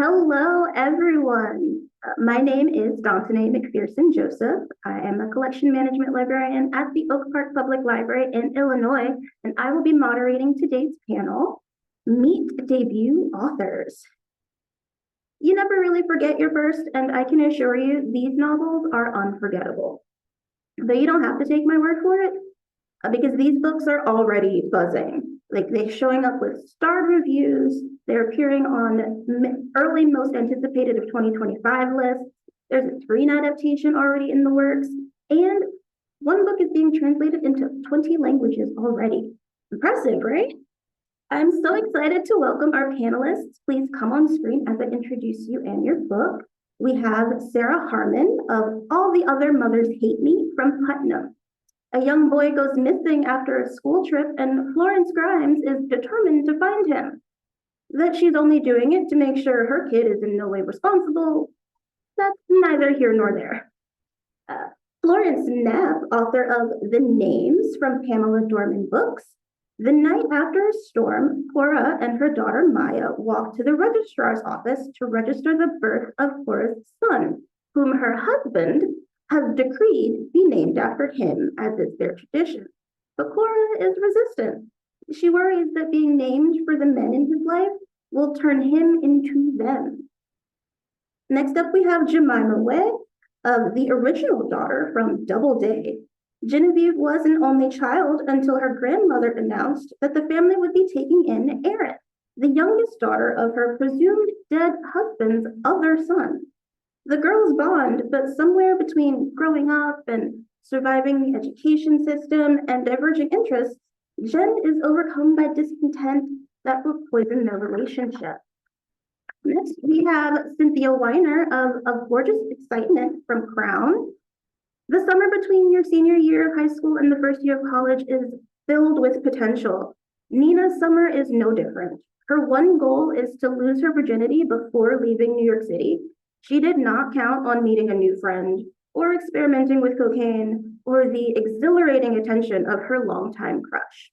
Hello, everyone. My name is Dontaná McPherson-Joseph. I am a collection management librarian at the Oak Park Public Library in Illinois, and I will be moderating today's panel, Meet Debut Authors. You never really forget your first, and I can assure you these novels are unforgettable. Though you don't have to take my word for it, because these books are already buzzing. Like, they're showing up with starred reviews, they're appearing on early most anticipated of 2025 lists, there's a screen adaptation already in the works, and one book is being translated into 20 languages already. Impressive, right? I'm so excited to welcome our panelists. Please come on screen as I introduce you and your book. We have Sarah Harman of All the Other Mothers Hate Me from Putnam. A young boy goes missing after a school trip, and Florence Grimes is determined to find him. That she's only doing it to make sure her kid is in no way responsible, that's neither here nor there. Florence Knapp, author of The Names from Pamela Dorman books. The night after a storm, Cora and her daughter Maya walk to the registrar's office to register the birth of Cora's son, whom her husband has decreed be named after him, as is their tradition. But Cora is resistant. She worries that being named for the men in his life will turn him into them. Next up, we have Jemimah, the original daughter from Doubleday. Genevieve was an only child until her grandmother announced that the family would be taking in Erin, the youngest daughter of her presumed dead husband's other son. The girls bond, but somewhere between growing up and surviving the education system and diverging interests, Jen is overcome by discontent that will poison their relationship. Next, we have Cynthia Weiner of Gorgeous Excitement from Crown. The summer between your senior year of high school and the first year of college is filled with potential. Nina's summer is no different. Her one goal is to lose her virginity before leaving New York City. She did not count on meeting a new friend, or experimenting with cocaine, or the exhilarating attention of her longtime crush.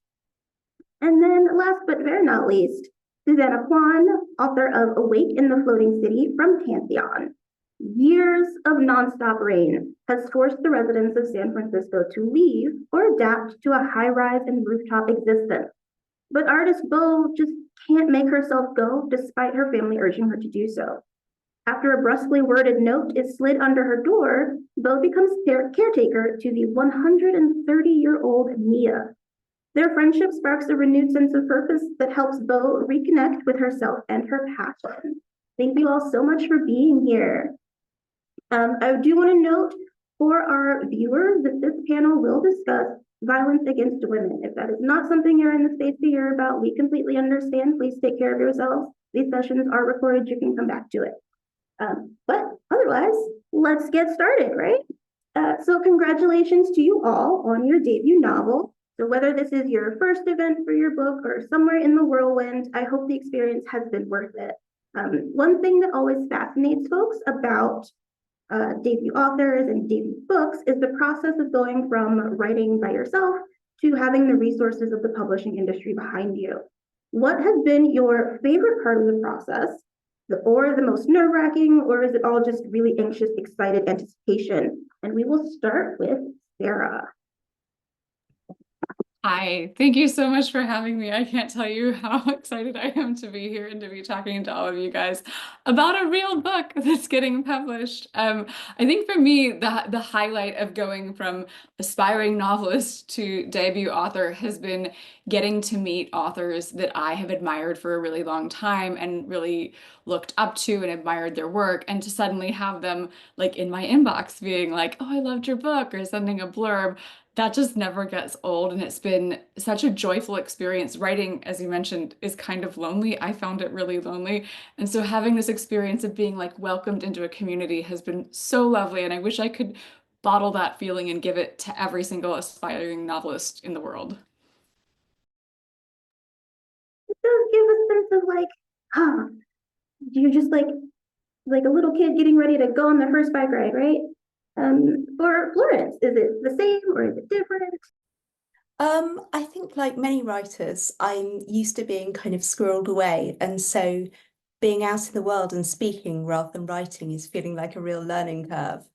And then, last but very not least, Susanna Kwan, author of Awake in the Floating City from Pantheon. Years of nonstop rain has forced the residents of San Francisco to leave or adapt to a high-rise and rooftop existence. But artist Bo just can't make herself go, despite her family urging her to do so. After a brusquely worded note is slid under her door, Bo becomes caretaker to the 130-year-old Mia. Their friendship sparks a renewed sense of purpose that helps Bo reconnect with herself and her passion. Thank you all so much for being here. I do want to note for our viewers that this panel will discuss violence against women. If that is not something you're in the space to hear about, we completely understand. Please take care of yourselves. These sessions are recorded. You can come back to it. But otherwise, let's get started, right? So congratulations to you all on your debut novel. So whether this is your first event for your book or somewhere in the whirlwind, I hope the experience has been worth it. One thing that always fascinates folks about debut authors and debut books is the process of going from writing by yourself to having the resources of the publishing industry behind you. What has been your favorite part of the process? Or the most nerve-wracking, or is it all just really anxious, excited anticipation? And we will start with Sarah. Hi, thank you so much for having me. I can't tell you how excited I am to be here and to be talking to all of you guys about a real book that's getting published. I think for me, the highlight of going from aspiring novelist to debut author has been getting to meet authors that I have admired for a really long time and really looked up to and admired their work, and to suddenly have them like in my inbox being like, oh, I loved your book, or sending a blurb. That just never gets old, and it's been such a joyful experience. Writing, as you mentioned, is kind of lonely. I found it really lonely. And so having this experience of being like welcomed into a community has been so lovely, and I wish I could bottle that feeling and give it to every single aspiring novelist in the world. It does give a sense of like, huh, you're just like a little kid getting ready to go on the first bike ride, right? For Florence, is it the same or is it different? I think like many writers, I'm used to being kind of squirreled away. And so being out in the world and speaking rather than writing is feeling like a real learning curve.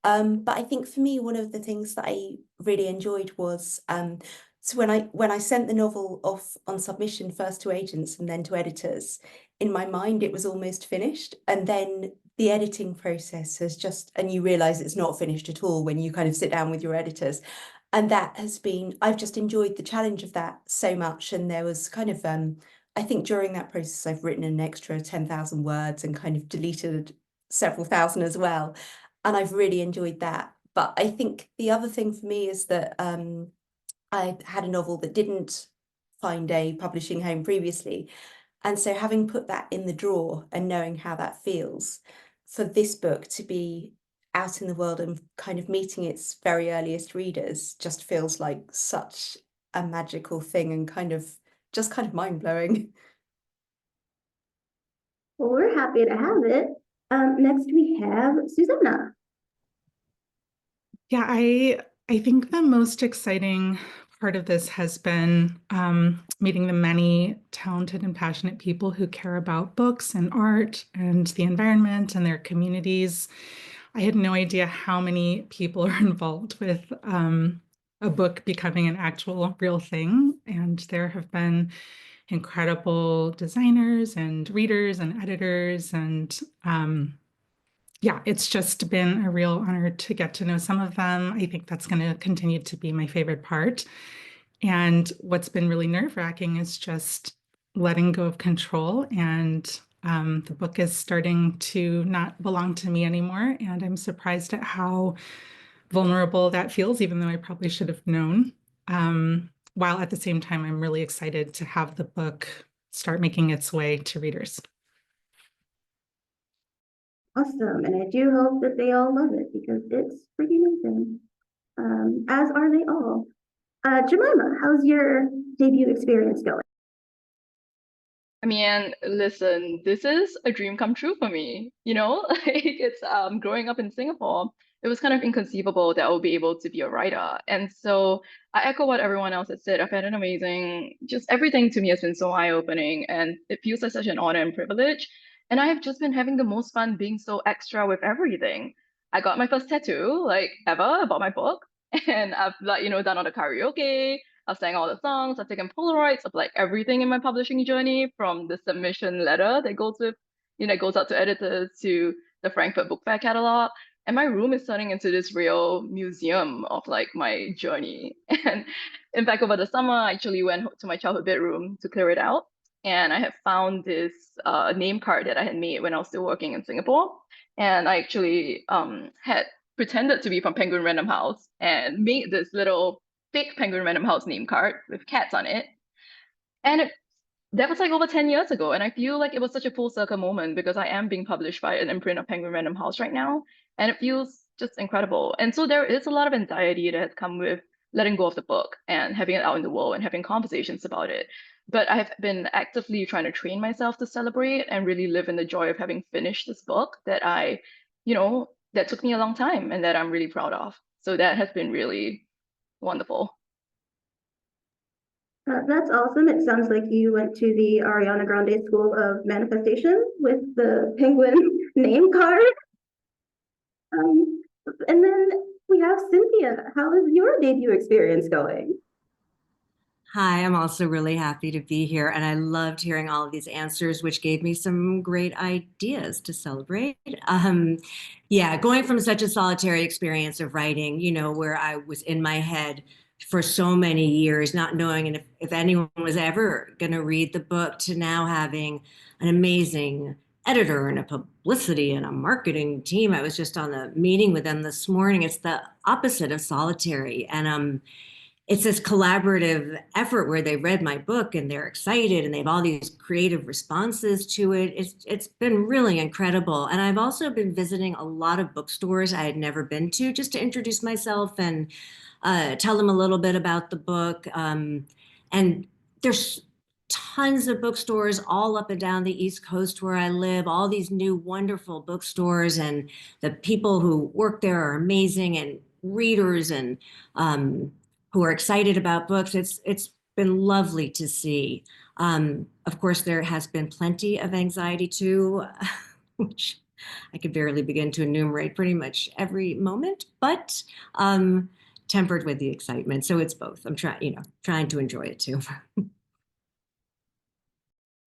But I think for me, one of the things that I really enjoyed was so when I sent the novel off on submission first to agents and then to editors, in my mind it was almost finished, and then the editing process has just, and you realize it's not finished at all when you kind of sit down with your editors. And that has been, I've just enjoyed the challenge of that so much. And there was kind of I think during that process, I've written an extra 10,000 words and kind of deleted several thousand as well. And I've really enjoyed that. But I think the other thing for me is that I had a novel that didn't find a publishing home previously. And so having put that in the drawer and knowing how that feels, for this book to be out in the world and kind of meeting its very earliest readers just feels like such a magical thing and kind of mind-blowing. Well, we're happy to have it. Next we have Susanna. Yeah, I think the most exciting part of this has been meeting the many talented and passionate people who care about books and art and the environment and their communities. I had no idea how many people are involved with a book becoming an actual real thing. And there have been incredible designers and readers and editors. And yeah, it's just been a real honor to get to know some of them. I think that's going to continue to be my favorite part. And what's been really nerve-wracking is just letting go of control. And the book is starting to not belong to me anymore. And I'm surprised at how vulnerable that feels, even though I probably should have known. While at the same time, I'm really excited to have the book start making its way to readers. Awesome, and I do hope that they all love it because it's pretty amazing, as are they all. Jemimah, how's your debut experience going? I mean, listen, this is a dream come true for me. Like it's growing up in Singapore, it was kind of inconceivable that I would be able to be a writer. And so I echo what everyone else has said. I've had an amazing, just everything to me has been so eye-opening, and it feels like such an honor and privilege. And I have just been having the most fun being so extra with everything. I got my first tattoo, like ever, about my book. And I've done all the karaoke. I've sang all the songs. I've taken Polaroids of like everything in my publishing journey, from the submission letter that goes with, goes out to editors, to the Frankfurt Book Fair catalog. And my room is turning into this real museum of like my journey. And in fact, over the summer, I actually went to my childhood bedroom to clear it out. And I have found this name card that I had made when I was still working in Singapore. And I actually had pretended to be from Penguin Random House and made this little fake Penguin Random House name card with cats on it. And that was like over 10 years ago. And I feel like it was such a full circle moment because I am being published by an imprint of Penguin Random House right now. And it feels just incredible. And so there is a lot of anxiety that has come with letting go of the book and having it out in the world and having conversations about it. But I have been actively trying to train myself to celebrate and really live in the joy of having finished this book that that took me a long time and that I'm really proud of. So that has been really wonderful. That's awesome. It sounds like you went to the Ariana Grande School of Manifestation with the penguin name card. And then we have Cynthia. How is your debut experience going? Hi, I'm also really happy to be here, and I loved hearing all of these answers, which gave me some great ideas to celebrate. Yeah, going from such a solitary experience of writing, where I was in my head for so many years, not knowing if anyone was ever going to read the book, to now having an amazing editor and a publicity and a marketing team. I was just on a meeting with them this morning. It's the opposite of solitary. And it's this collaborative effort where they read my book and they're excited and they have all these creative responses to it. It's been really incredible. And I've also been visiting a lot of bookstores I had never been to, just to introduce myself and tell them a little bit about the book. And there's tons of bookstores all up and down the East Coast where I live, all these new wonderful bookstores, and the people who work there are amazing, and readers and who are excited about books. It's been lovely to see. Of course, there has been plenty of anxiety too, which I could barely begin to enumerate pretty much every moment, but tempered with the excitement. So it's both. I'm trying to enjoy it too.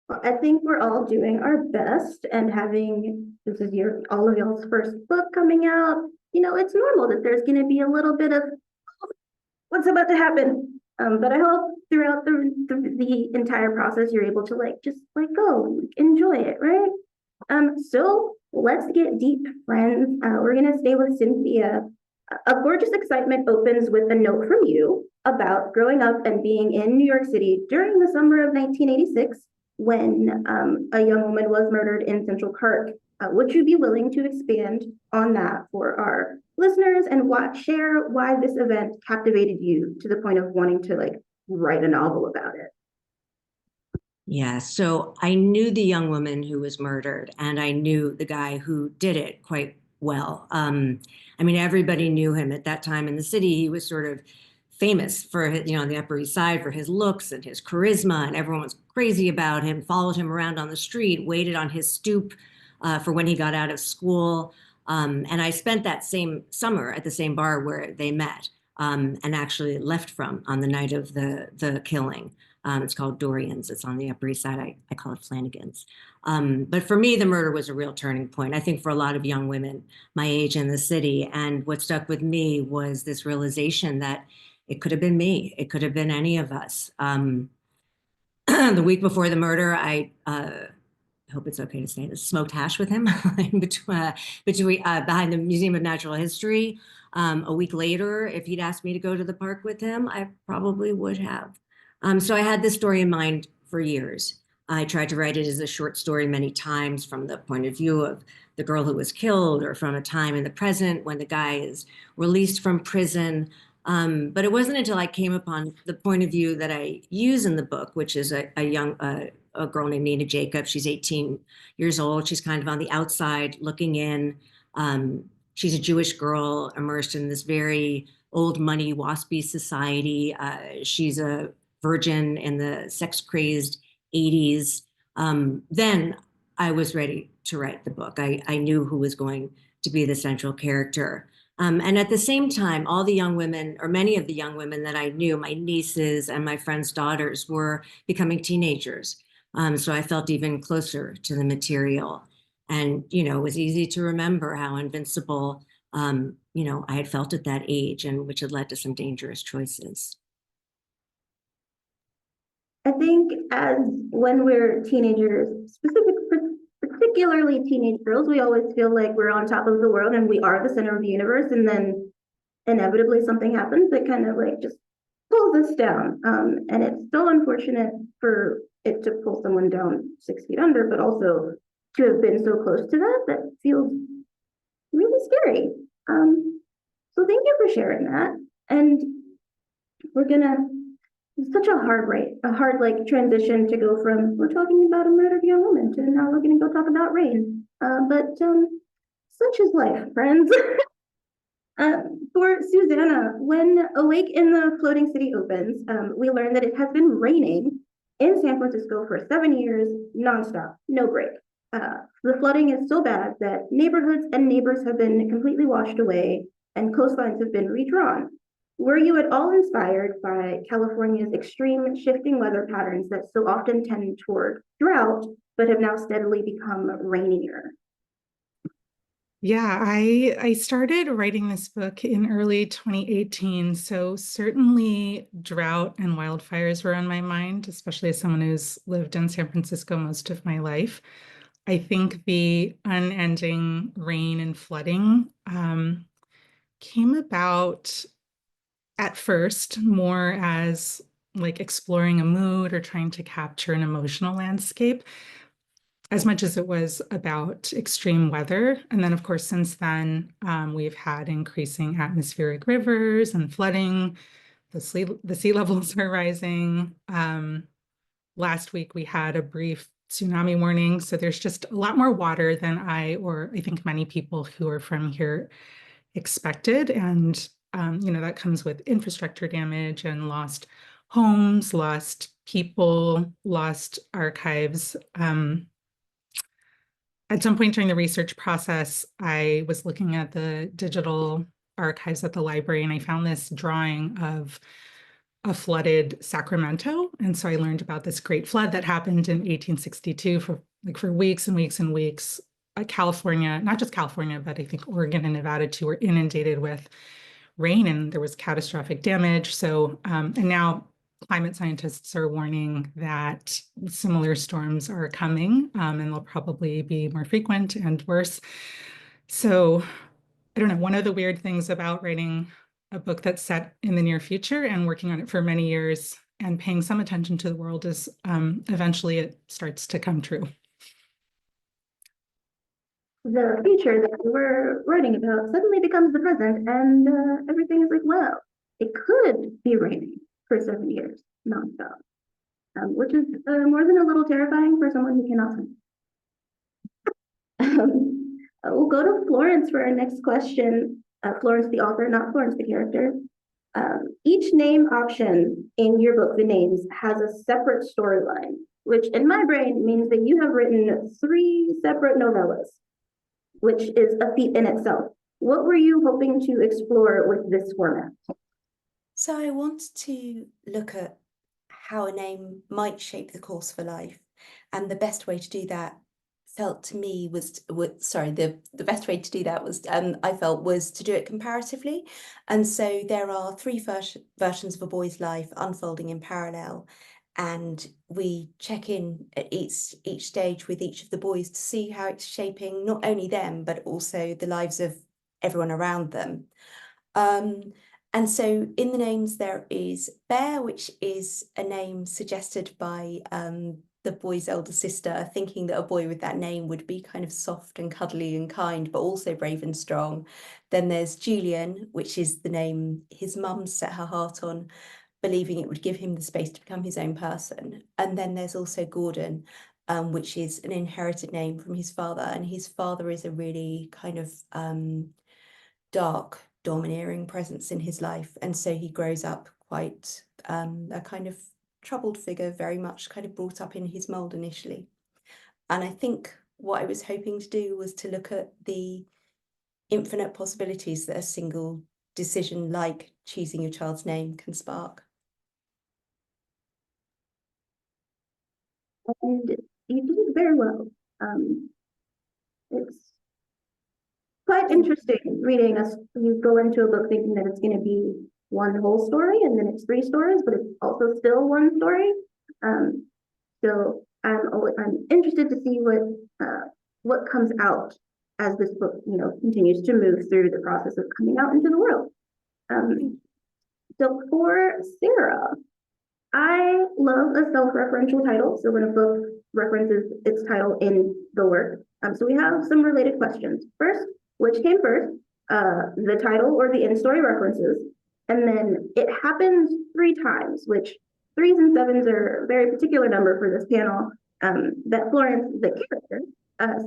Well, I think we're all doing our best, and this is all of y'all's first book coming out. It's normal that there's going to be a little bit of what's about to happen. But I hope throughout the entire process, you're able to just let go, enjoy it, right? So let's get deep, friends. We're gonna stay with Cynthia. A Gorgeous Excitement opens with a note from you about growing up and being in New York City during the summer of 1986 when a young woman was murdered in Central Park. Would you be willing to expand on that for our listeners and share why this event captivated you to the point of wanting to write a novel about it? Yeah, so I knew the young woman who was murdered, and I knew the guy who did it quite well. I mean, everybody knew him at that time in the city. He was sort of famous for, on the Upper East Side for his looks and his charisma, and everyone was crazy about him, followed him around on the street, waited on his stoop for when he got out of school. And I spent that same summer at the same bar where they met, and actually left from on the night of the killing. It's called Dorian's. It's on the Upper East Side. I call it Flanagan's. But for me, the murder was a real turning point. I think for a lot of young women my age in the city. And what stuck with me was this realization that it could have been me. It could have been any of us. The week before the murder, I hope it's okay to say this, smoked hash with him behind the Museum of Natural History. A week later, if he'd asked me to go to the park with him, I probably would have. So I had this story in mind for years. I tried to write it as a short story many times from the point of view of the girl who was killed, or from a time in the present when the guy is released from prison. But it wasn't until I came upon the point of view that I use in the book, which is a girl named Nina Jacob. She's 18 years old. She's kind of on the outside looking in. She's a Jewish girl immersed in this very old money, waspy society. She's a virgin in the sex-crazed 80s. Then I was ready to write the book. I knew who was going to be the central character. And at the same time, all the young women, or many of the young women that I knew, my nieces and my friends' daughters, were becoming teenagers. So I felt even closer to the material. And, it was easy to remember how invincible, I had felt at that age, and which had led to some dangerous choices. I think when we're teenagers, particularly teenage girls, we always feel like we're on top of the world and we are the center of the universe, and then inevitably something happens that kind of just pulls us down. And it's so unfortunate for it to pull someone down 6 feet under, but also to have been so close to that feels really scary. So thank you for sharing that. And it's such a hard transition to go from we're talking about a murdered young woman to now we're gonna go talk about rain. But such is life, friends. For Susanna, when Awake in the Floating City opens, we learn that it has been raining in San Francisco for 7 years, nonstop, no break. The flooding is so bad that neighborhoods and neighbors have been completely washed away and coastlines have been redrawn. Were you at all inspired by California's extreme shifting weather patterns that so often tend toward drought, but have now steadily become rainier? Yeah, I started writing this book in early 2018, so certainly drought and wildfires were on my mind, especially as someone who's lived in San Francisco most of my life. I think the unending rain and flooding came about at first more as exploring a mood or trying to capture an emotional landscape, as much as it was about extreme weather. And then, of course, since then, we've had increasing atmospheric rivers and flooding. The sea levels are rising. Last week, we had a brief tsunami warning. So there's just a lot more water than I think many people who are from here expected. And, that comes with infrastructure damage and lost homes, lost people lost archives. At some point during the research process, I was looking at the digital archives at the library, and I found this drawing of a flooded Sacramento. And so I learned about this great flood that happened in 1862 for weeks and weeks and weeks. California, not just California, but I think Oregon and Nevada too, were inundated with rain, and there was catastrophic damage. So, and now climate scientists are warning that similar storms are coming, and they'll probably be more frequent and worse. So I don't know, one of the weird things about writing a book that's set in the near future and working on it for many years and paying some attention to the world is eventually it starts to come true. The future that we were writing about suddenly becomes the present, and everything is like, well, it could be raining for 7 years nonstop, which is more than a little terrifying for someone who cannot swim. We'll go to Florence for our next question. Florence, the author, not Florence, the character. Each name option in your book, the names, has a separate storyline, which in my brain means that you have written 3 separate novellas, which is a feat in itself. What were you hoping to explore with this format? So I wanted to look at how a name might shape the course of a life. And the best way to do that felt to me was, the best way to do that was, I felt, was to do it comparatively. And so there are 3 versions of a boy's life unfolding in parallel. And we check in at each stage with each of the boys to see how it's shaping not only them, but also the lives of everyone around them. And so in the names, there is Bear, which is a name suggested by the boy's elder sister, thinking that a boy with that name would be kind of soft and cuddly and kind, but also brave and strong. Then there's Julian, which is the name his mum set her heart on, believing it would give him the space to become his own person. And then there's also Gordon, which is an inherited name from his father. And his father is a really kind of dark, domineering presence in his life. And so he grows up quite a kind of troubled figure, very much kind of brought up in his mold initially. And I think what I was hoping to do was to look at the infinite possibilities that a single decision like choosing your child's name can spark. And you did it very well. It's quite interesting reading us. You go into a book thinking that it's going to be one whole story, and then it's 3 stories, but it's also still one story. So I'm interested to see what comes out as this book, continues to move through the process of coming out into the world. So for Sarah, I love a self-referential title. So when a book references its title in the work. So we have some related questions. First, which came first, the title or the in-story references? And then it happens 3 times, which 3s and 7s are a very particular number for this panel, that Florence, the character,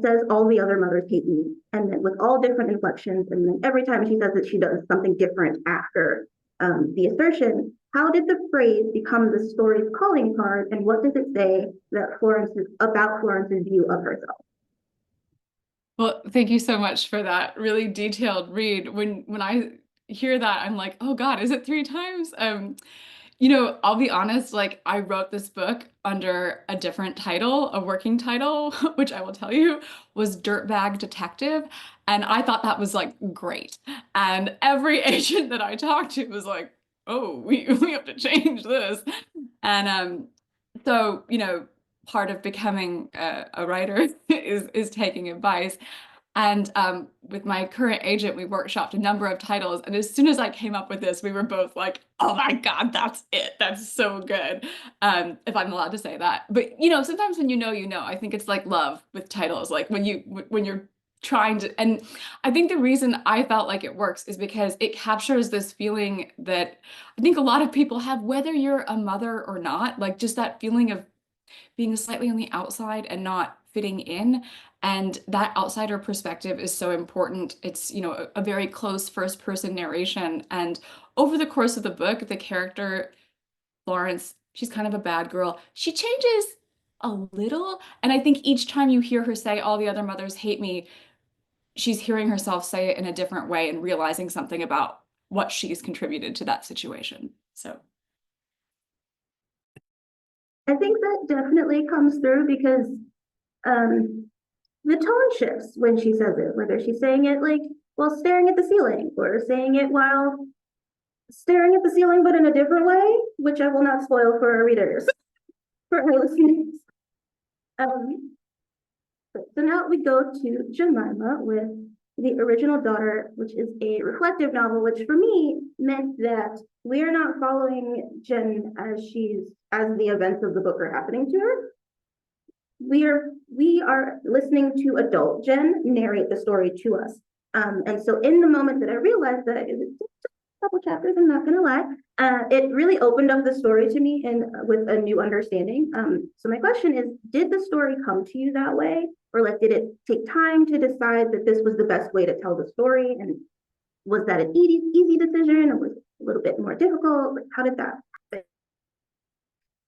says all the other mothers hate me. And then with all different inflections, and then every time she says it, she does something different after the assertion. How did the phrase become the story's calling card, and what does it say that about Florence's view of herself? Well, thank you so much for that really detailed read. When I hear that, I'm like, oh God, is it 3 times? I'll be honest, like I wrote this book under a different title, a working title, which I will tell you was Dirtbag Detective. And I thought that was like great. And every agent that I talked to was like, oh, we have to change this. And so, part of becoming a writer is taking advice. And with my current agent, we workshopped a number of titles. And as soon as I came up with this, we were both like, oh my God, that's it. That's so good. If I'm allowed to say that. But, sometimes when you know, I think it's like love with titles, like when you're trying to, and I think the reason I felt like it works is because it captures this feeling that I think a lot of people have, whether you're a mother or not, like just that feeling of being slightly on the outside and not fitting in. And that outsider perspective is so important. It's, a very close first person narration. And over the course of the book, the character Florence she's kind of a bad girl. She changes a little. And I think each time you hear her say, all the other mothers hate me, she's hearing herself say it in a different way and realizing something about what she's contributed to that situation. So I think that definitely comes through because the tone shifts when she says it, whether she's saying it like while staring at the ceiling or saying it while staring at the ceiling, but in a different way, which I will not spoil for our readers, for our listeners. So now we go to Jemimah with the original daughter, which is a reflective novel, which for me meant that we are not following Jen as the events of the book are happening to her. We are listening to adult Jen narrate the story to us. And so in the moment that I realized that it was just a couple chapters, I'm not gonna lie, it really opened up the story to me and with a new understanding. So my question is, did the story come to you that way? Or like, did it take time to decide that this was the best way to tell the story? And was that an easy decision, or was it a little bit more difficult? Like, how did that happen?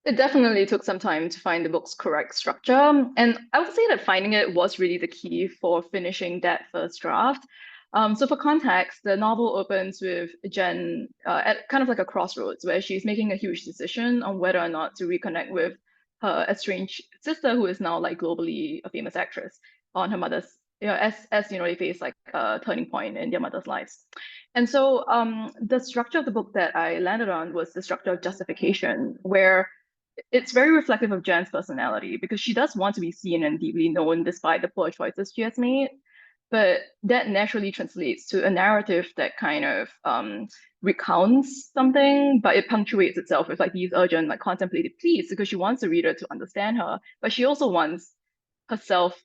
It definitely took some time to find the book's correct structure. And I would say that finding it was really the key for finishing that first draft. So for context, the novel opens with Jen at kind of like a crossroads where she's making a huge decision on whether or not to reconnect with her estranged sister, who is now like globally a famous actress, on her mother's, as you know, they face like a turning point in their mother's lives. And so the structure of the book that I landed on was the structure of justification, where it's very reflective of Jen's personality because she does want to be seen and deeply known despite the poor choices she has made. But that naturally translates to a narrative that kind of recounts something, but it punctuates itself with like these urgent, like contemplative pleas because she wants the reader to understand her, but she also wants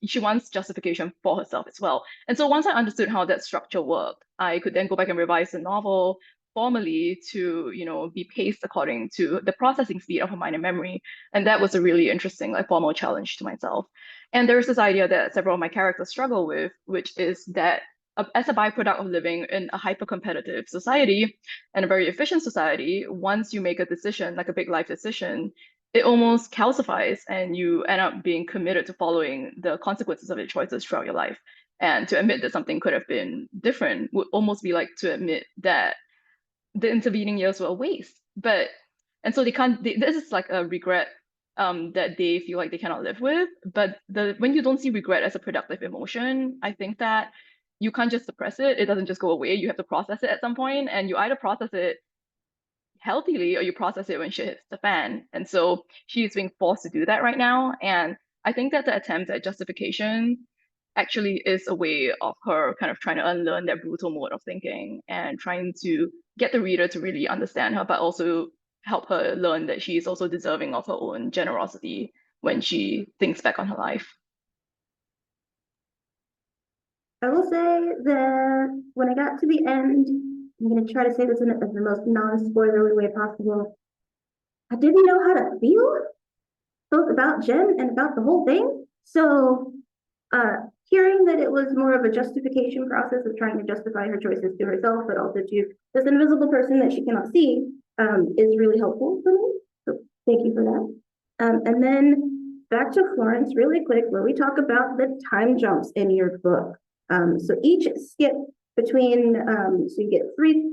she wants justification for herself as well. And so once I understood how that structure worked, I could then go back and revise the novel formally to, be paced according to the processing speed of her mind and memory. And that was a really interesting, like, formal challenge to myself. And there's this idea that several of my characters struggle with, which is that as a byproduct of living in a hyper-competitive society and a very efficient society, once you make a decision, like a big life decision, it almost calcifies and you end up being committed to following the consequences of your choices throughout your life. And to admit that something could have been different would almost be like to admit that the intervening years were a waste. And so this is like a regret that they feel like they cannot live with. But when you don't see regret as a productive emotion, I think that you can't just suppress it. It doesn't just go away. You have to process it at some point, and you either process it healthily or you process it when shit hits the fan. And so she's being forced to do that right now. And I think that the attempt at justification actually is a way of her kind of trying to unlearn that brutal mode of thinking and trying to get the reader to really understand her, but also help her learn that she is also deserving of her own generosity when she thinks back on her life. I will say that when I got to the end, I'm going to try to say this in the most non-spoilery way possible. I didn't know how to feel, both about Jen and about the whole thing. So hearing that it was more of a justification process of trying to justify her choices to herself, but also to this invisible person that she cannot see, is really helpful for me. So thank you for that. And then back to Florence really quick, where we talk about the time jumps in your book. So each skip between, so you get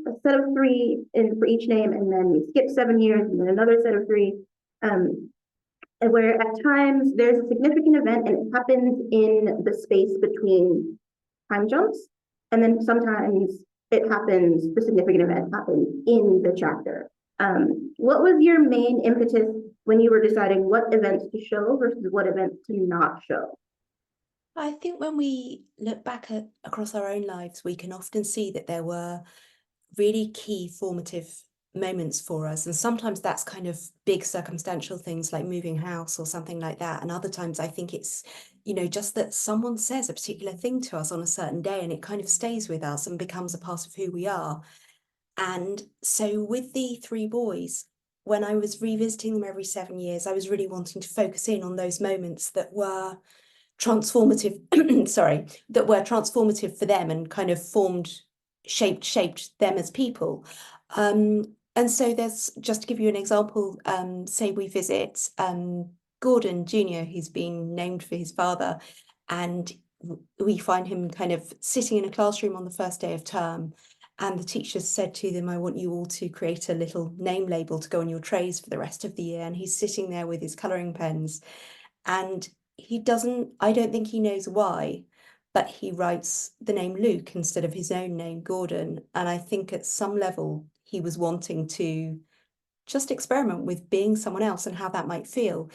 a set of 3 for each name, and then you skip 7 years, and then another set of 3. And where at times there's a significant event and it happens in the space between time jumps, and then sometimes the significant event happens in the chapter. What was your main impetus when you were deciding what events to show versus what events to not show? I think when we look back across our own lives, we can often see that there were really key formative moments for us. And sometimes that's kind of big circumstantial things like moving house or something like that. And other times I think it's, just that someone says a particular thing to us on a certain day and it kind of stays with us and becomes a part of who we are. And so with the 3 boys, when I was revisiting them every 7 years, I was really wanting to focus in on those moments that were transformative, that were transformative for them and kind of shaped them as people. And so there's, just to give you an example, say we visit Gordon Jr., who's been named for his father, and we find him kind of sitting in a classroom on the first day of term, and the teacher said to them, I want you all to create a little name label to go on your trays for the rest of the year. And he's sitting there with his colouring pens, and he doesn't, I don't think he knows why, but he writes the name Luke instead of his own name, Gordon. And I think at some level, he was wanting to just experiment with being someone else and how that might feel.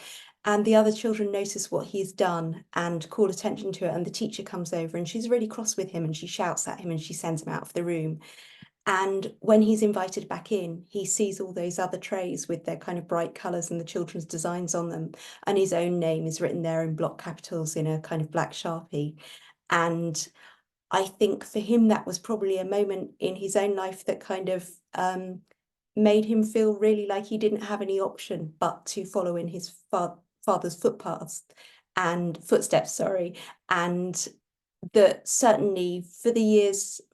And the other children notice what he's done and call attention to it. And the teacher comes over and she's really cross with him and she shouts at him and she sends him out of the room. And when he's invited back in, he sees all those other trays with their kind of bright colours and the children's designs on them. And his own name is written there in block capitals in a kind of black Sharpie. And I think for him, that was probably a moment in his own life that kind of made him feel really like he didn't have any option but to follow in his father's footsteps, and that certainly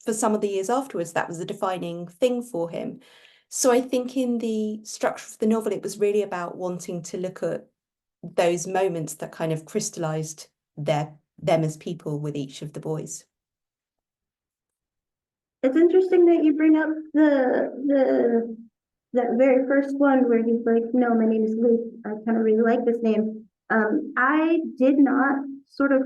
for some of the years afterwards, that was a defining thing for him. So I think in the structure of the novel, it was really about wanting to look at those moments that kind of crystallized them as people with each of the boys. It's interesting that you bring up that very first one where he's like, no, my name is Luke. I kind of really like this name. I did not sort of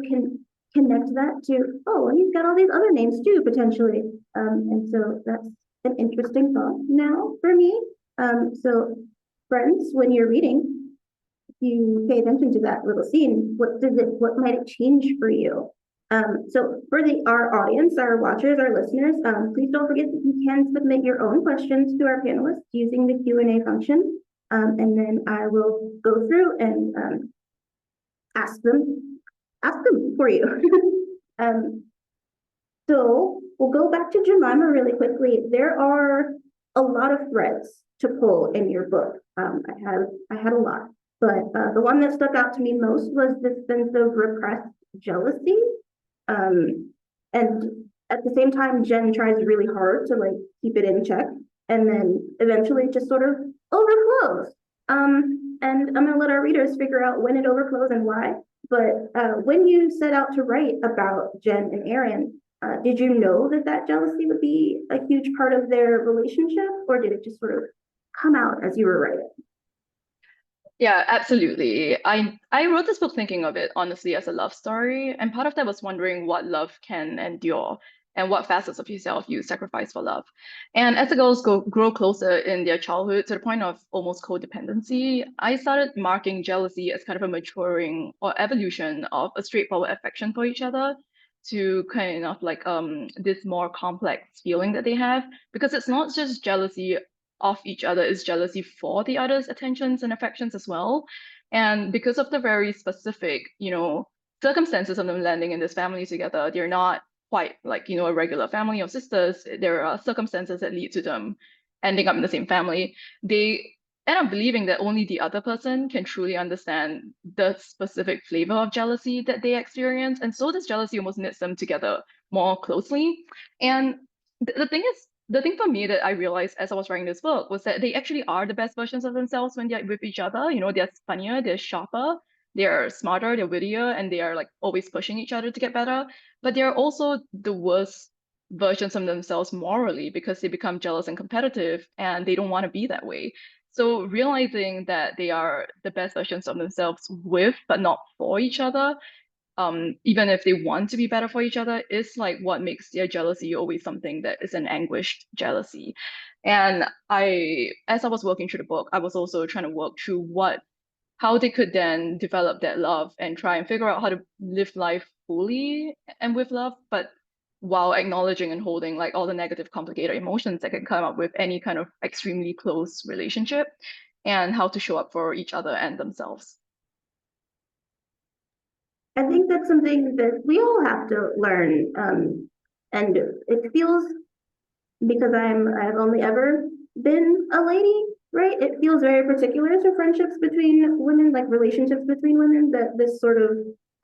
connect that to, oh, he's got all these other names too, potentially. And so that's an interesting thought now for me. So friends, when you're reading, you pay attention to that little scene. What might it change for you? So for our audience, our watchers, our listeners, please don't forget that you can submit your own questions to our panelists using the Q&A function. And then I will go through and ask them for you. So we'll go back to Jemimah really quickly. There are a lot of threads to pull in your book. I had a lot, but the one that stuck out to me most was this sense of repressed jealousy. And at the same time, Jen tries really hard to like keep it in check, and then eventually it just sort of overflows. And I'm gonna let our readers figure out when it overflows and why. But when you set out to write about Jen and Aaron, did you know that jealousy would be a huge part of their relationship, or did it just sort of come out as you were writing? Yeah, absolutely. I wrote this book thinking of it honestly as a love story, and part of that was wondering what love can endure and what facets of yourself you sacrifice for love. And as the girls grow closer in their childhood to the point of almost codependency, I started marking jealousy as kind of a maturing or evolution of a straightforward affection for each other to kind of like this more complex feeling that they have, because it's not just jealousy of each other, is jealousy for the other's attentions and affections as well. And because of the very specific, circumstances of them landing in this family together, they're not quite like, a regular family of sisters. There are circumstances that lead to them ending up in the same family. They end up believing that only the other person can truly understand the specific flavor of jealousy that they experience. And so this jealousy almost knits them together more closely. And the thing for me that I realized as I was writing this book was that they actually are the best versions of themselves when they're with each other. They're funnier, they're sharper, they're smarter, they're wittier, and they are like always pushing each other to get better. But they're also the worst versions of themselves morally, because they become jealous and competitive and they don't want to be that way. So realizing that they are the best versions of themselves with, but not for each other, even if they want to be better for each other, is like what makes their jealousy always something that is an anguished jealousy. And as I was working through the book, I was also trying to work through how they could then develop that love and try and figure out how to live life fully and with love, but while acknowledging and holding like all the negative, complicated emotions that can come up with any kind of extremely close relationship, and how to show up for each other and themselves. I think that's something that we all have to learn. And it feels, because I've only ever been a lady, right? It feels very particular to friendships between women, like relationships between women, that this sort of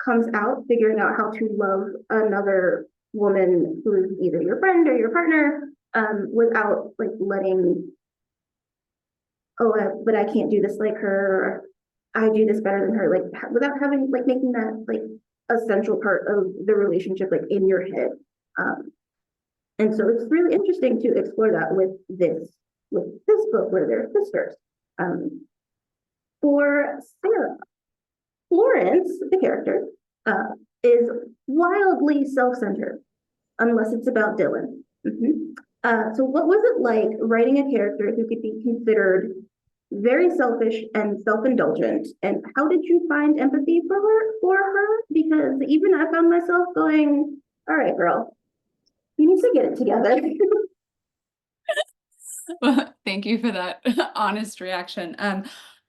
comes out, figuring out how to love another woman who is either your friend or your partner, without like letting but I can't do this like her, or I do this better than her, like without having, like, making that like a central part of the relationship, like in your head. And so it's really interesting to explore that with this book where they're sisters. For Sarah, Florence, the character, is wildly self-centered, unless it's about Dylan. So what was it like writing a character who could be considered very selfish and self-indulgent? And how did you find empathy for her? Because even I found myself going, all right, girl, you need to get it together. Well, thank you for that honest reaction.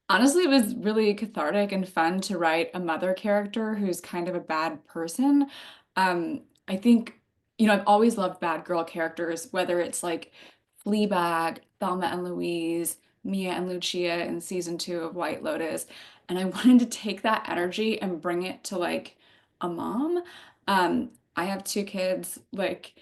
Honestly, it was really cathartic and fun to write a mother character who's kind of a bad person. I think, I've always loved bad girl characters, whether it's like Fleabag, Thelma and Louise, Mia and Lucia in season 2 of White Lotus. And I wanted to take that energy and bring it to like a mom. I have 2 kids, like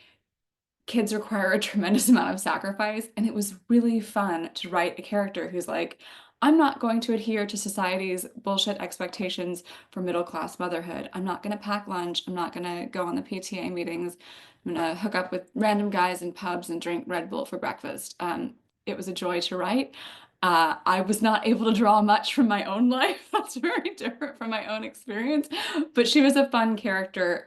kids require a tremendous amount of sacrifice, and it was really fun to write a character who's like, I'm not going to adhere to society's bullshit expectations for middle-class motherhood. I'm not going to pack lunch. I'm not going to go on the PTA meetings. I'm going to hook up with random guys in pubs and drink Red Bull for breakfast. It was a joy to write. I was not able to draw much from my own life. That's very different from my own experience, but she was a fun character.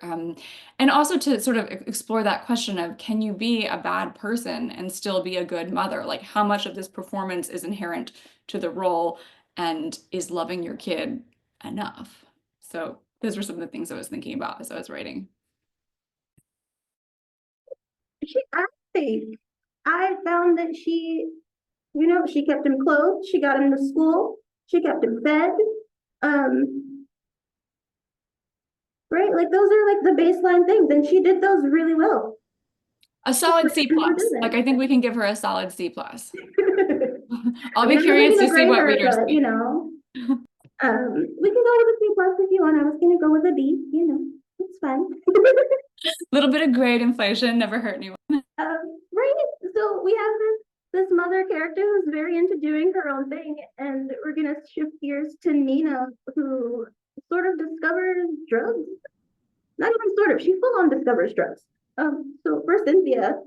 And also to sort of explore that question of, can you be a bad person and still be a good mother? Like, how much of this performance is inherent to the role, and is loving your kid enough? So those were some of the things I was thinking about as I was writing. I found that she kept him clothed, she got him to school, she kept him fed. Right, like those are like the baseline things, and she did those really well. A solid C+. Like, I think we can give her a solid C+. I'll be curious to see what readers think. We can go with a C+ if you want. I was gonna go with a B, it's fine. A little bit of grade inflation never hurt anyone. Right, so we have this mother character who's very into doing her own thing, and we're gonna shift gears to Nina, who sort of discovers drugs. Not even sort of, she full-on discovers drugs. So for Cynthia,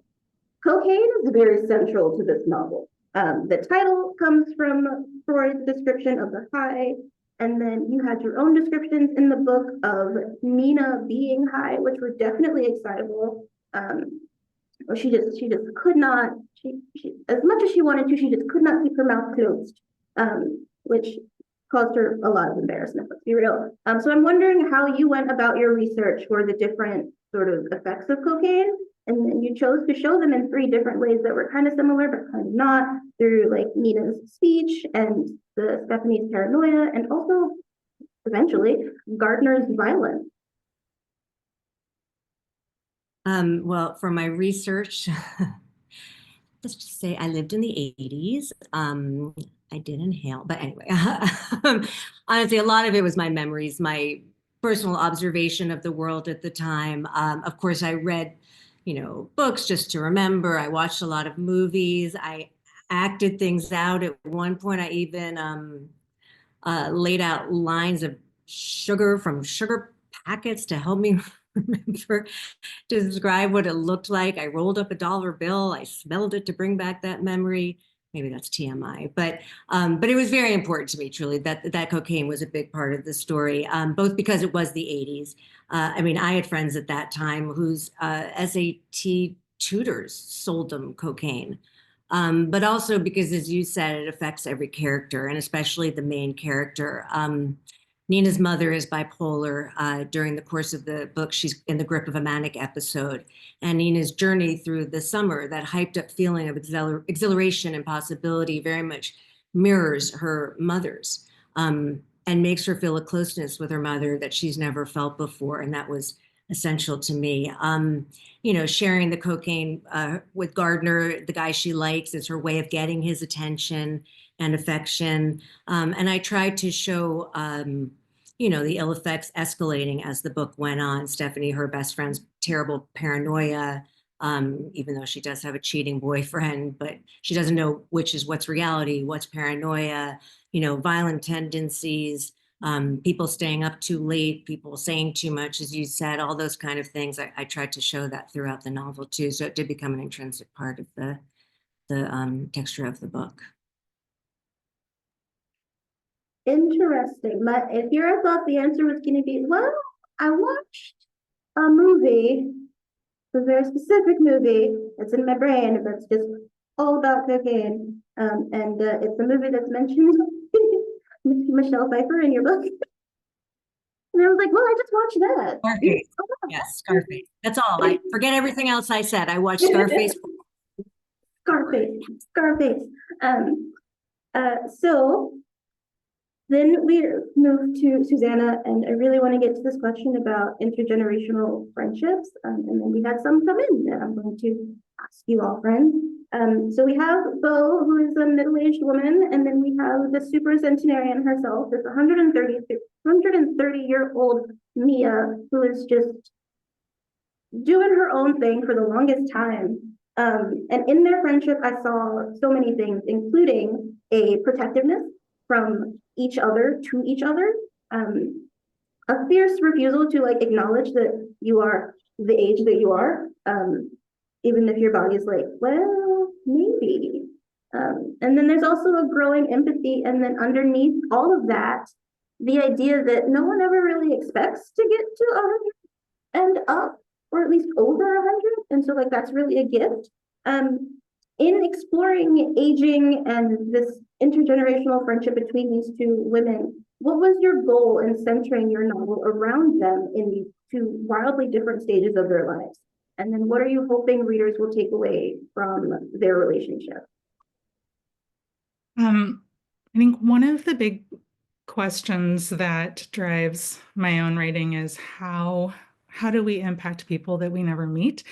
cocaine is very central to this novel. The title comes from Freud's description of the high, and then you had your own descriptions in the book of Nina being high, which were definitely excitable. She just could not, she as much as she wanted to, she just could not keep her mouth closed, which caused her a lot of embarrassment, let's be real. So I'm wondering how you went about your research for the different sort of effects of cocaine, and then you chose to show them in 3 different ways that were kind of similar but kind of not, through like Nina's speech and the Stephanie's paranoia, and also eventually Gardner's violence. Well, for my research, let's just say I lived in the 80s. I did inhale, but anyway, honestly, a lot of it was my memories, my personal observation of the world at the time. Of course, I read, books just to remember. I watched a lot of movies. I acted things out. At one point, I even laid out lines of sugar from sugar packets to help me remember to describe what it looked like. I rolled up a dollar bill. I smelled it to bring back that memory. Maybe that's TMI, but it was very important to me, truly, that cocaine was a big part of the story, both because it was the 80s. I mean, I had friends at that time whose SAT tutors sold them cocaine, but also because, as you said, it affects every character, and especially the main character. Nina's mother is bipolar. During the course of the book, she's in the grip of a manic episode. And Nina's journey through the summer, that hyped up feeling of exhilaration and possibility, very much mirrors her mother's, and makes her feel a closeness with her mother that she's never felt before. And that was essential to me. Sharing the cocaine with Gardner, the guy she likes, is her way of getting his attention and affection. And I tried to show the ill effects escalating as the book went on. Stephanie, her best friend's terrible paranoia, even though she does have a cheating boyfriend, but she doesn't know which is what's reality, what's paranoia, violent tendencies, people staying up too late, people saying too much, as you said, all those kind of things. I tried to show that throughout the novel too. So it did become an intrinsic part of the texture of the book. Interesting. But if here I thought the answer was going to be, well, I watched a movie, a very specific movie that's in my brain that's just all about cocaine. It's a movie that's mentioned Michelle Pfeiffer in your book. And I was like, well, I just watched that. Scarface. Yes, Scarface. That's all. I forget everything else I said. I watched Scarface. Scarface. So then we move to Susanna, and I really want to get to this question about intergenerational friendships. And then we had some come in that I'm going to ask you all, friends. So we have Bo, who is a middle-aged woman, and then we have the super centenarian herself, this 130-year-old Mia, who is just doing her own thing for the longest time. And in their friendship, I saw so many things, including a protectiveness from each other to each other, a fierce refusal to acknowledge that you are the age that you are, even if your body is like, well, maybe. And then there's also a growing empathy, and then underneath all of that, the idea that no one ever really expects to get to 100 and up, or at least over 100, and so that's really a gift. In exploring aging and this intergenerational friendship between these two women, what was your goal in centering your novel around them in these two wildly different stages of their lives? And then what are you hoping readers will take away from their relationship? I think one of the big questions that drives my own writing is how do we impact people that we never meet?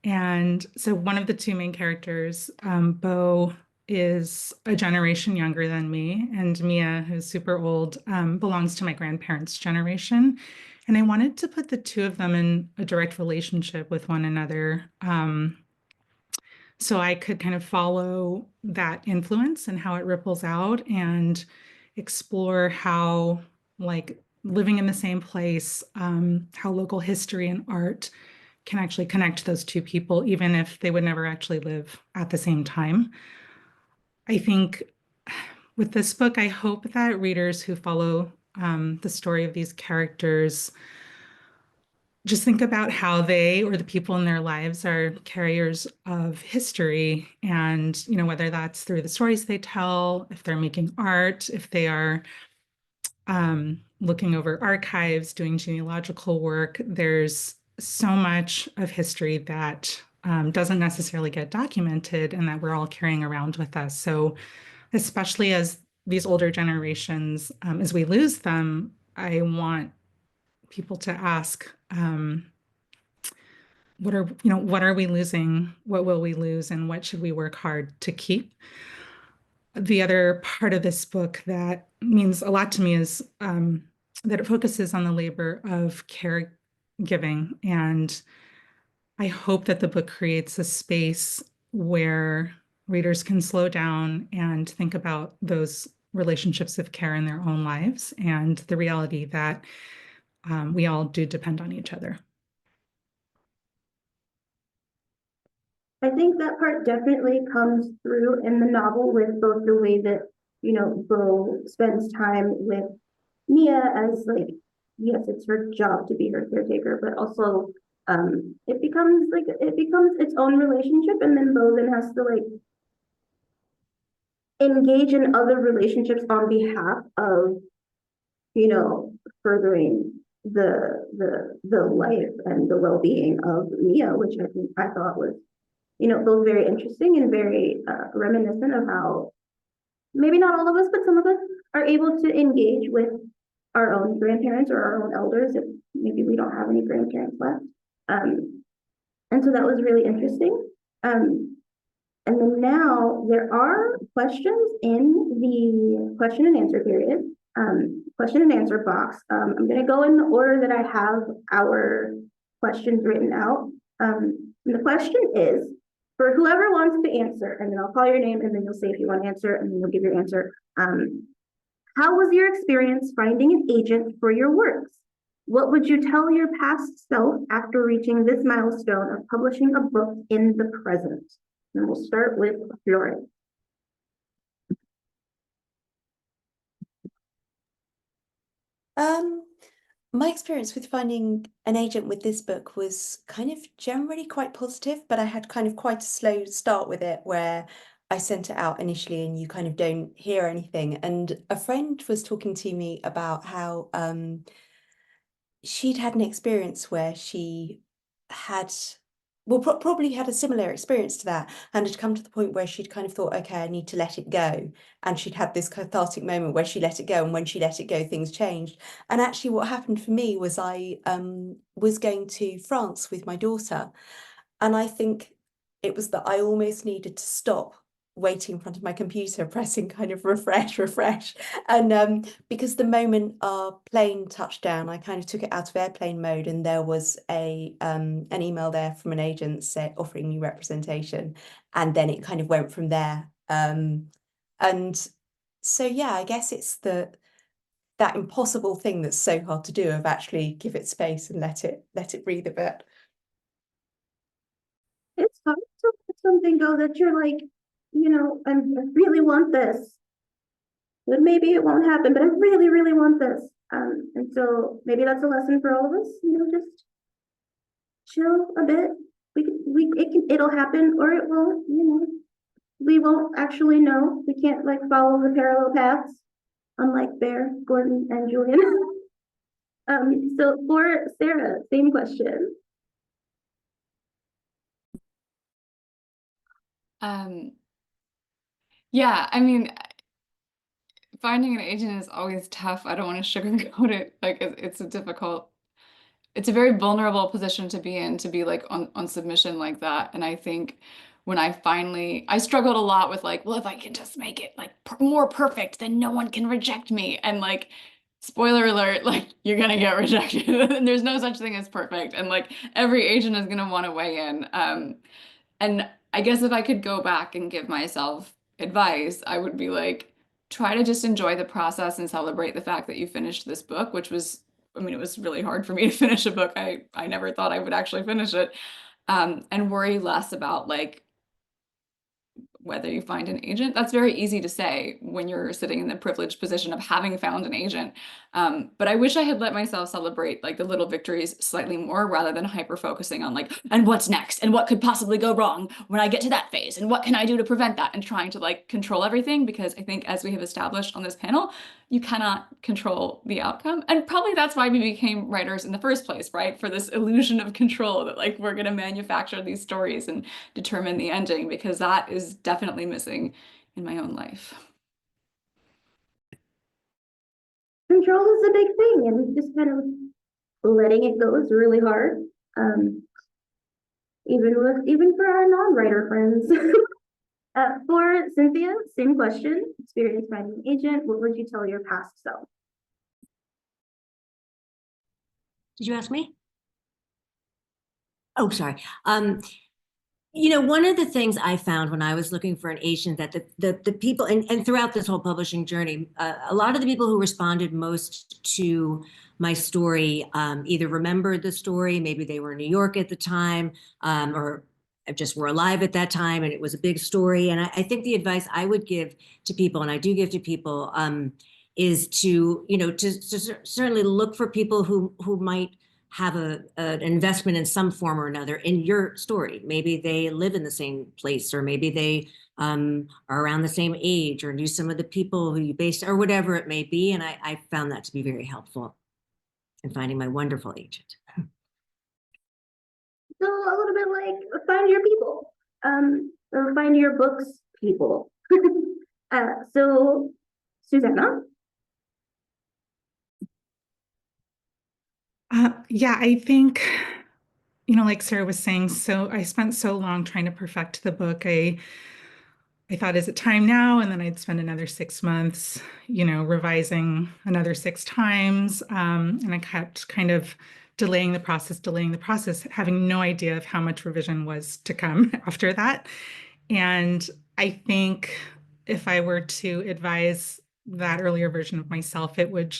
And so one of the two main characters, Bo, is a generation younger than me, and Mia, who's super old, belongs to my grandparents' generation. And I wanted to put the two of them in a direct relationship with one another, so I could kind of follow that influence and how it ripples out, and explore how, living in the same place, how local history and art can actually connect those two people, even if they would never actually live at the same time. I think with this book, I hope that readers who follow the story of these characters just think about how they or the people in their lives are carriers of history, and whether that's through the stories they tell, if they're making art, if they are looking over archives, doing genealogical work. There's so much of history that doesn't necessarily get documented and that we're all carrying around with us. So especially as these older generations, as we lose them, I want people to ask, what are we losing? What will we lose? And what should we work hard to keep? The other part of this book that means a lot to me is that it focuses on the labor of caregiving. And I hope that the book creates a space where readers can slow down and think about those relationships of care in their own lives and the reality that we all do depend on each other. I think that part definitely comes through in the novel with both the way that, Bo spends time with Mia as yes, it's her job to be her caretaker, but also it becomes its own relationship, and then Bo then has to engage in other relationships on behalf of, furthering the life and the well-being of Mia, which I thought was, both very interesting and very reminiscent of how maybe not all of us, but some of us are able to engage with our own grandparents or our own elders if maybe we don't have any grandparents left. And so that was really interesting. And then now there are questions in the question and answer period, question and answer box. I'm going to go in the order that I have our questions written out. And the question is, for whoever wants to answer, and then I'll call your name, and then you'll say if you want to answer, and then you'll give your answer. How was your experience finding an agent for your works? What would you tell your past self after reaching this milestone of publishing a book in the present? And we'll start with Florence. My experience with finding an agent with this book was kind of generally quite positive, but I had kind of quite a slow start with it where I sent it out initially and you kind of don't hear anything. And a friend was talking to me about how she'd had an experience where she had, well, probably had a similar experience to that and had come to the point where she'd kind of thought, okay, I need to let it go. And she'd had this cathartic moment where she let it go. And when she let it go, things changed. And actually what happened for me was I was going to France with my daughter. And I think it was that I almost needed to stop waiting in front of my computer, pressing kind of refresh. And because the moment our plane touched down, I kind of took it out of airplane mode and there was an email there from an agent offering me representation. And then it kind of went from there. And so, yeah, I guess it's that impossible thing that's so hard to do of actually give it space and let it breathe a bit. It's hard to let something go that you're like, I really want this, but maybe it won't happen, but I really, really want this. And so maybe that's a lesson for all of us, just chill a bit. It'll happen or it won't, we won't actually know. We can't like follow the parallel paths, unlike Bear, Gordon, and Julian. So for Sarah, same question. Yeah, I mean, finding an agent is always tough. I don't want to sugarcoat it. Like it's a very vulnerable position to be in, to be like on submission like that. And I think when I struggled a lot with like, well, if I can just make it like more perfect, then no one can reject me. And like, spoiler alert, like you're gonna get rejected and there's no such thing as perfect. And like every agent is gonna want to weigh in. And I guess if I could go back and give myself advice, I would be like, try to just enjoy the process and celebrate the fact that you finished this book, which was, I mean, it was really hard for me to finish a book. I never thought I would actually finish it. And worry less about like whether you find an agent. That's very easy to say when you're sitting in the privileged position of having found an agent. But I wish I had let myself celebrate like the little victories slightly more rather than hyper focusing on like, and what's next and what could possibly go wrong when I get to that phase and what can I do to prevent that, and trying to like control everything, because I think as we have established on this panel, you cannot control the outcome. And probably that's why we became writers in the first place, right? For this illusion of control that like we're going to manufacture these stories and determine the ending, because that is definitely missing in my own life. Control is a big thing, and just kind of letting it go is really hard. Even for our non-writer friends. For Cynthia, same question. Experience finding an agent. What would you tell your past self? Did you ask me? Oh, sorry. One of the things I found when I was looking for an agent, that the people, and throughout this whole publishing journey, a lot of the people who responded most to my story either remembered the story, maybe they were in New York at the time, or just were alive at that time, and it was a big story. And I think the advice I would give to people, and I do give to people, is to certainly look for people who might have an investment in some form or another in your story. Maybe they live in the same place, or maybe they are around the same age, or knew some of the people who you based, or whatever it may be. And I found that to be very helpful in finding my wonderful agent. So a little bit like find your people, or find your books people. So Susanna. Yeah, I think, like Sarah was saying, so I spent so long trying to perfect the book. I thought, is it time now? And then I'd spend another 6 months, revising another 6 times. And I kept kind of delaying the process, having no idea of how much revision was to come after that. And I think if I were to advise that earlier version of myself, it would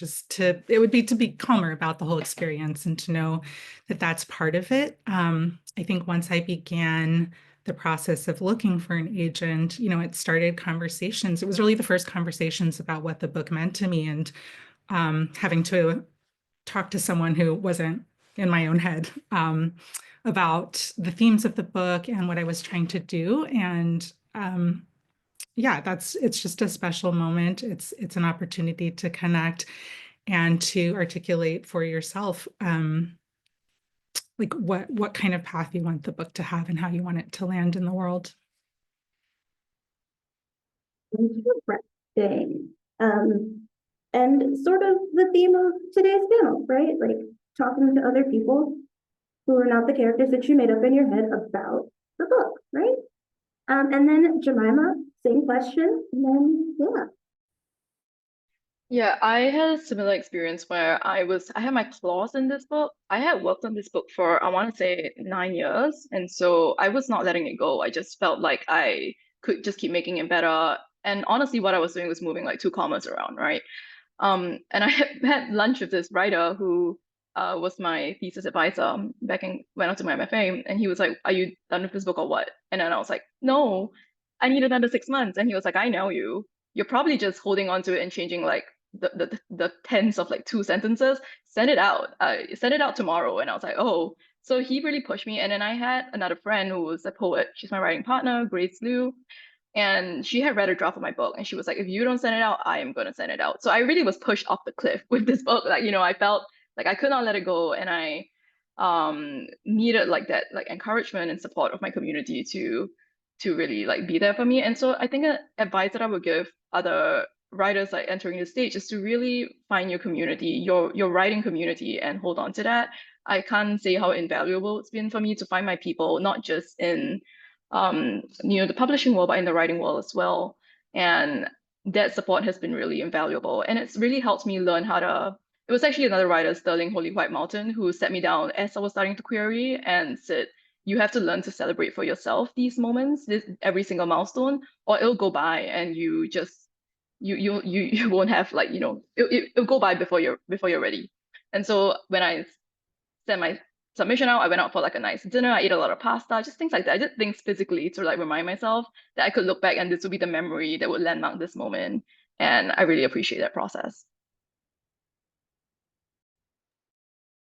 be to be calmer about the whole experience and to know that that's part of it. I think once I began the process of looking for an agent, it started conversations. It was really the first conversations about what the book meant to me, and having to talk to someone who wasn't in my own head about the themes of the book and what I was trying to do. And yeah, it's just a special moment. It's an opportunity to connect and to articulate for yourself like what kind of path you want the book to have and how you want it to land in the world. Interesting. And sort of the theme of today's panel, right? Like talking to other people who are not the characters that you made up in your head about the book, right? And then Jemimah, same question, and then yeah. Yeah, I had a similar experience where I had my claws in this book. I had worked on this book for, I want to say 9 years. And so I was not letting it go. I just felt like I could just keep making it better. And honestly, what I was doing was moving like 2 commas around, right? And I had lunch with this writer who was my thesis advisor when I was doing my MFA. And he was like, "Are you done with this book or what?" And then I was like, "No, I need another 6 months." And he was like, "I know you. You're probably just holding on to it and changing like the tense of like 2 sentences. Send it out. Send it out tomorrow." And I was like, "Oh." So he really pushed me. And then I had another friend who was a poet. She's my writing partner, Grace Liu. And she had read a draft of my book, and she was like, "If you don't send it out, I am going to send it out." So I really was pushed off the cliff with this book. Like, I felt like I could not let it go, and I needed like that like encouragement and support of my community to really like be there for me. And so I think an advice that I would give other writers like entering the stage is to really find your community, your writing community, and hold on to that. I can't say how invaluable it's been for me to find my people, not just in the publishing world, but in the writing world as well. And that support has been really invaluable. And it's really helped me learn how to, it was actually another writer, Sterling Holy White Mountain, who sat me down as I was starting to query and said, "You have to learn to celebrate for yourself these moments, every single milestone, or it'll go by and you won't have like, it'll go by before you're ready." And so when I sent my submission out, I went out for like a nice dinner. I ate a lot of pasta, just things like that. I did things physically to like remind myself that I could look back and this would be the memory that would landmark this moment. And I really appreciate that process.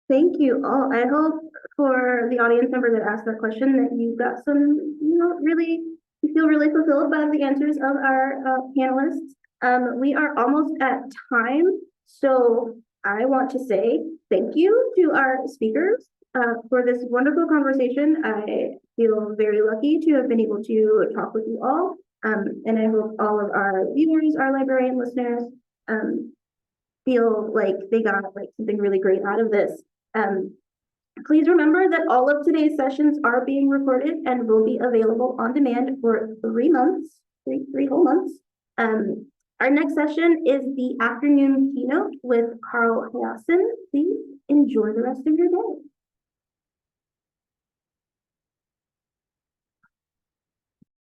Thank you all. I hope for the audience member that asked that question that you got some, you feel really fulfilled by the answers of our panelists. We are almost at time, so I want to say thank you to our speakers for this wonderful conversation. I feel very lucky to have been able to talk with you all, and I hope all of our viewers, our librarian listeners, feel like they got like something really great out of this. Please remember that all of today's sessions are being recorded and will be available on demand for 3 months, three whole months. Our next session is the afternoon keynote with Carl Hayasin. Please enjoy the rest of your day.